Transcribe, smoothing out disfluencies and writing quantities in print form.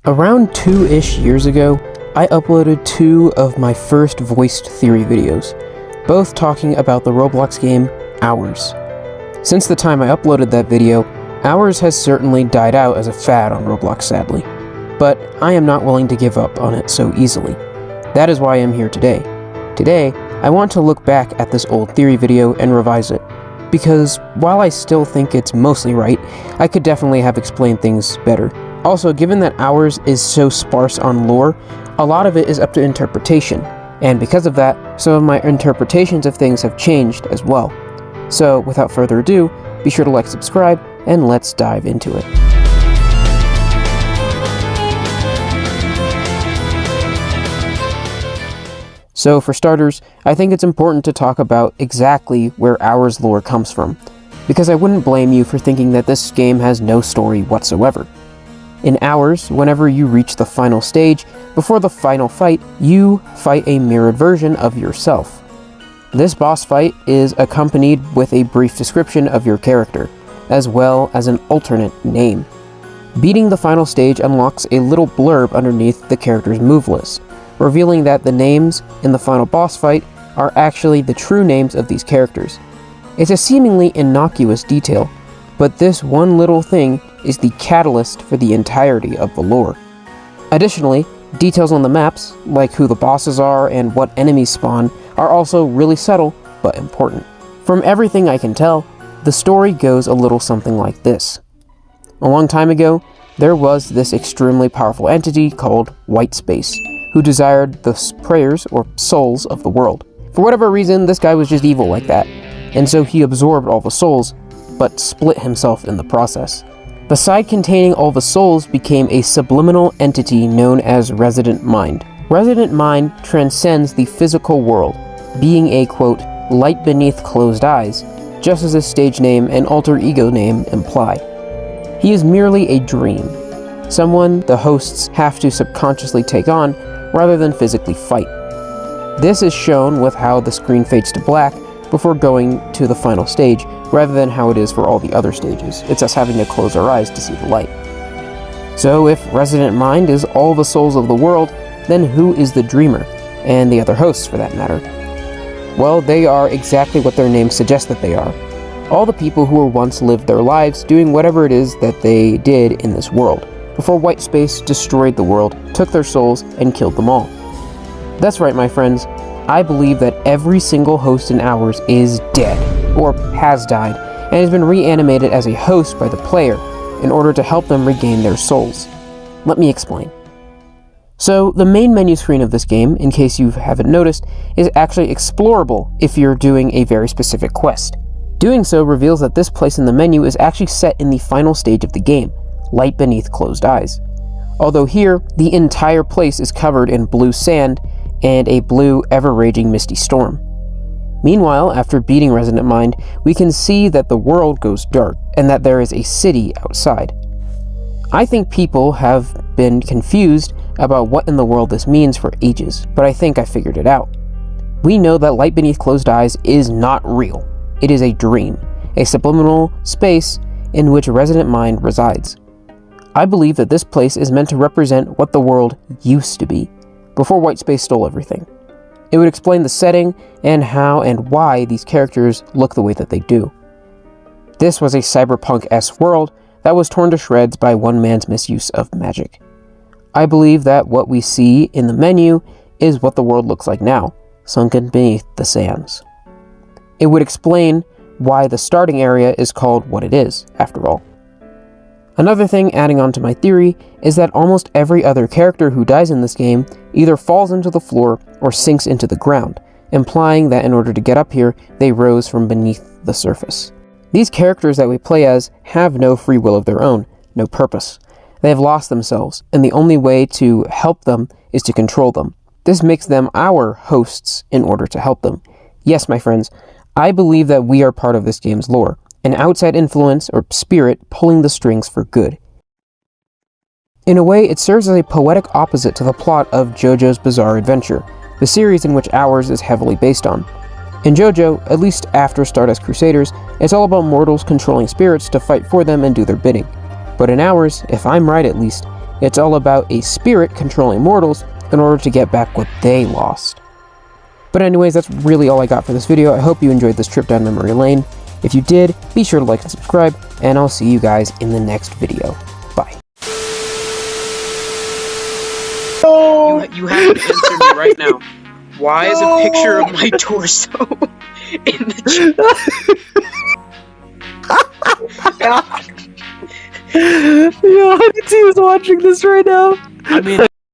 Around 2-ish years ago, I uploaded 2 of my first voiced theory videos, both talking about the Roblox game Hours. Since the time I uploaded that video, Hours has certainly died out as a fad on Roblox, sadly. But I am not willing to give up on it so easily. That is why I am here today. Today, I want to look back at this old theory video and revise it, because while I still think it's mostly right, I could definitely have explained things better. Also, given that Hours is so sparse on lore, a lot of it is up to interpretation, and because of that, some of my interpretations of things have changed as well. So, without further ado, be sure to like, subscribe, and let's dive into it. So, for starters, I think it's important to talk about exactly where Hours lore comes from, because I wouldn't blame you for thinking that this game has no story whatsoever. In Hours, whenever you reach the final stage, before the final fight, you fight a mirrored version of yourself. This boss fight is accompanied with a brief description of your character, as well as an alternate name. Beating the final stage unlocks a little blurb underneath the character's move list, revealing that the names in the final boss fight are actually the true names of these characters. It's a seemingly innocuous detail, but this one little thing is the catalyst for the entirety of the lore. Additionally, details on the maps, like who the bosses are and what enemies spawn, are also really subtle, but important. From everything I can tell, the story goes a little something like this. A long time ago, there was this extremely powerful entity called White Space, who desired the prayers or souls of the world. For whatever reason, this guy was just evil like that, and so he absorbed all the souls, but split himself in the process. The side containing all the souls became a subliminal entity known as Resident Mind. Resident Mind transcends the physical world, being a, quote, light beneath closed eyes, just as his stage name and alter ego name imply. He is merely a dream, someone the hosts have to subconsciously take on rather than physically fight. This is shown with how the screen fades to black before going to the final stage, rather than how it is for all the other stages. It's us having to close our eyes to see the light. So if Resident Mind is all the souls of the world, then who is the Dreamer, and the other hosts for that matter? Well, they are exactly what their names suggest that they are. All the people who were once lived their lives doing whatever it is that they did in this world, before White Space destroyed the world, took their souls, and killed them all. That's right, my friends. I believe that every single host in Hours is dead, or has died, and has been reanimated as a host by the player in order to help them regain their souls. Let me explain. So, the main menu screen of this game, in case you haven't noticed, is actually explorable if you're doing a very specific quest. Doing so reveals that this place in the menu is actually set in the final stage of the game, light beneath closed eyes. Although here, the entire place is covered in blue sand and a blue, ever-raging misty storm. Meanwhile, after beating Resident Mind, we can see that the world goes dark, and that there is a city outside. I think people have been confused about what in the world this means for ages, but I think I figured it out. We know that light beneath closed eyes is not real. It is a dream, a subliminal space in which Resident Mind resides. I believe that this place is meant to represent what the world used to be, before White Space stole everything. It would explain the setting and how and why these characters look the way that they do. This was a cyberpunk-esque world that was torn to shreds by one man's misuse of magic. I believe that what we see in the menu is what the world looks like now, sunken beneath the sands. It would explain why the starting area is called what it is, after all. Another thing adding on to my theory is that almost every other character who dies in this game either falls into the floor or sinks into the ground, implying that in order to get up here, they rose from beneath the surface. These characters that we play as have no free will of their own, no purpose. They have lost themselves, and the only way to help them is to control them. This makes them our hosts in order to help them. Yes, my friends, I believe that we are part of this game's lore, an outside influence or spirit pulling the strings for good. In a way, it serves as a poetic opposite to the plot of JoJo's Bizarre Adventure, the series in which Hours is heavily based on. In JoJo, at least after Stardust Crusaders, it's all about mortals controlling spirits to fight for them and do their bidding. But in Hours, if I'm right at least, It's all about a spirit controlling mortals in order to get back what they lost. But anyways, that's really all I got for this video. I hope you enjoyed this trip down memory lane. If you did, be sure to like and subscribe, and I'll see you guys in the next video. Bye. You have to answer me right now. Why is a picture of my torso in the chat? Yo, how many teams watching this right now? I mean,